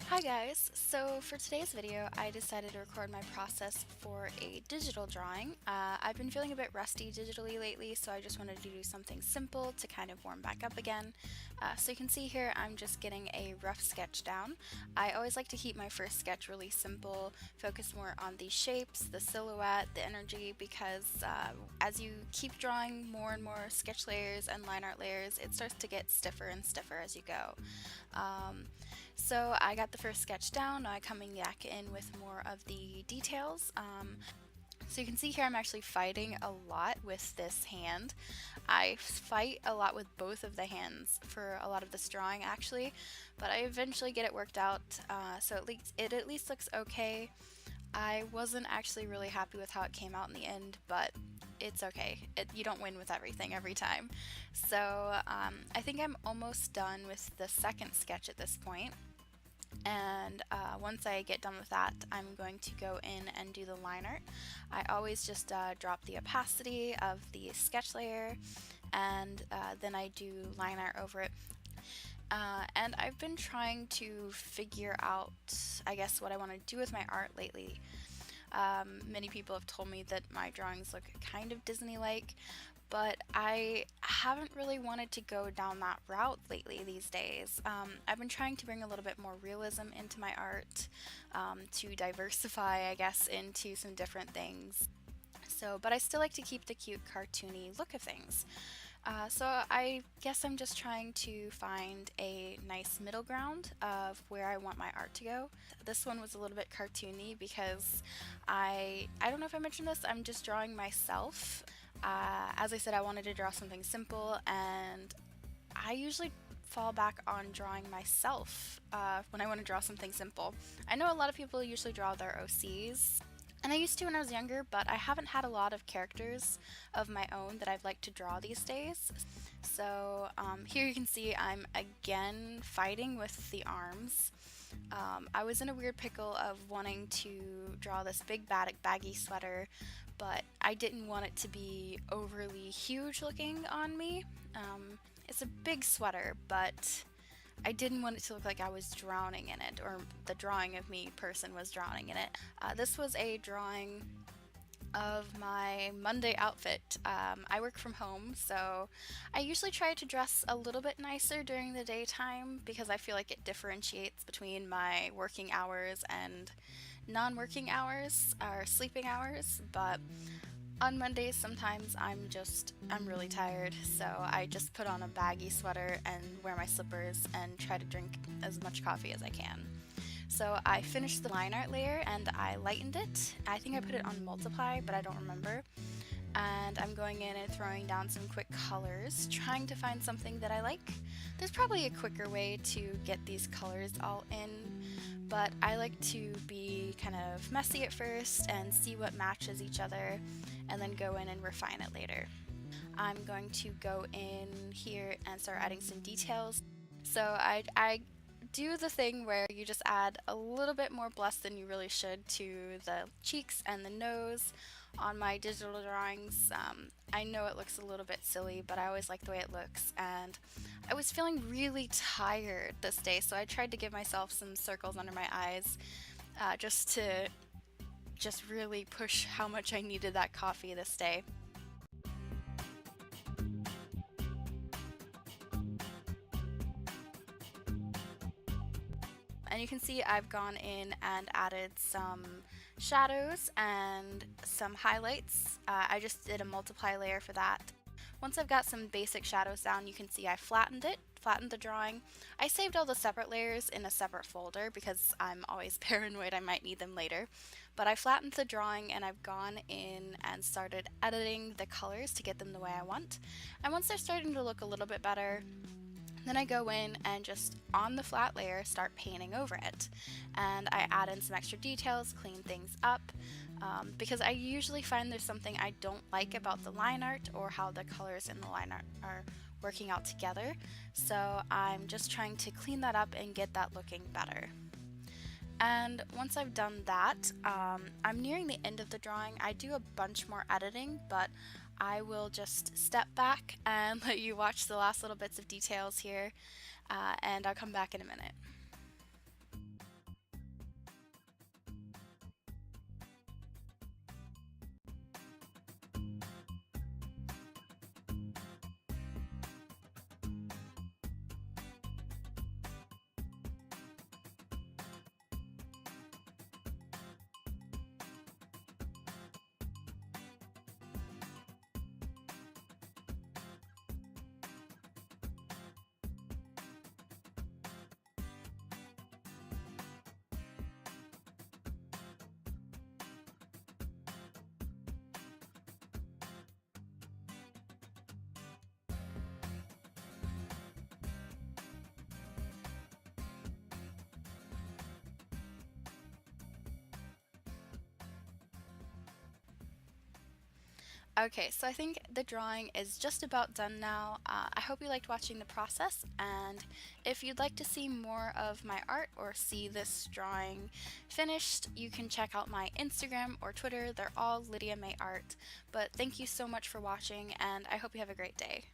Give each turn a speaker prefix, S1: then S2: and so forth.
S1: Hi guys! So for today's video I decided to record my process for a digital drawing. I've been feeling a bit rusty digitally lately, so I just wanted to do something simple to kind of warm back up again. So you can see here I'm just getting a rough sketch down. I always like to keep my first sketch really simple, focus more on the shapes, the silhouette, the energy, because as you keep drawing more and more sketch layers and line art layers, it starts to get stiffer and stiffer as you go. So I got the first sketch down. Now I'm coming back in with more of the details. So you can see here I'm actually fighting a lot with this hand. I fight a lot with both of the hands for a lot of this drawing actually, but I eventually get it worked out, so it at least looks okay. I wasn't actually really happy with how it came out in the end, but it's okay. You don't win with everything every time. So I think I'm almost done with the second sketch at this point. And once I get done with that, I'm going to go in and do the line art. I always just drop the opacity of the sketch layer, and then I do line art over it. And I've been trying to figure out, I guess, what I want to do with my art lately. Many people have told me that my drawings look kind of Disney-like, but I haven't really wanted to go down that route lately these days. I've been trying to bring a little bit more realism into my art, to diversify, I guess, into some different things. But I still like to keep the cute cartoony look of things. So I guess I'm just trying to find a nice middle ground of where I want my art to go. This one was a little bit cartoony because I don't know if I mentioned this, I'm just drawing myself. As I said, I wanted to draw something simple, and I usually fall back on drawing myself when I want to draw something simple. I know a lot of people usually draw their OCs, and I used to when I was younger, but I haven't had a lot of characters of my own that I've liked to draw these days. So here you can see I'm again fighting with the arms. I was in a weird pickle of wanting to draw this big baggy sweater, but I didn't want it to be overly huge looking on me. It's a big sweater, but I didn't want it to look like I was drowning in it, or the drawing of me person was drowning in it. This was a drawing of my Monday outfit. I work from home, so I usually try to dress a little bit nicer during the daytime because I feel like it differentiates between my working hours and non-working hours or sleeping hours, but on Mondays sometimes I'm really tired, so I just put on a baggy sweater and wear my slippers and try to drink as much coffee as I can. So I finished the line art layer and I lightened it. I think I put it on multiply, but I don't remember. And I'm going in and throwing down some quick colors, trying to find something that I like. There's probably a quicker way to get these colors all in, but I like to be kind of messy at first and see what matches each other, and then go in and refine it later. I'm going to go in here and start adding some details. So I do the thing where you just add a little bit more blush than you really should to the cheeks and the nose on my digital drawings. I know it looks a little bit silly, but I always like the way it looks, and I was feeling really tired this day, so I tried to give myself some circles under my eyes, just to really push how much I needed that coffee this day. And you can see I've gone in and added some shadows and some highlights. I just did a multiply layer for that. Once I've got some basic shadows down, you can see I flattened the drawing. I saved all the separate layers in a separate folder because I'm always paranoid I might need them later. But I flattened the drawing and I've gone in and started editing the colors to get them the way I want. And once they're starting to look a little bit better, then I go in and just on the flat layer start painting over it. And I add in some extra details, clean things up, because I usually find there's something I don't like about the line art or how the colors in the line art are working out together. So I'm just trying to clean that up and get that looking better. And once I've done that, I'm nearing the end of the drawing. I do a bunch more editing, but I will just step back and let you watch the last little bits of details here, and I'll come back in a minute. Okay, so I think the drawing is just about done now. I hope you liked watching the process, and if you'd like to see more of my art or see this drawing finished, you can check out my Instagram or Twitter. They're all Lydia May Art. But thank you so much for watching, and I hope you have a great day.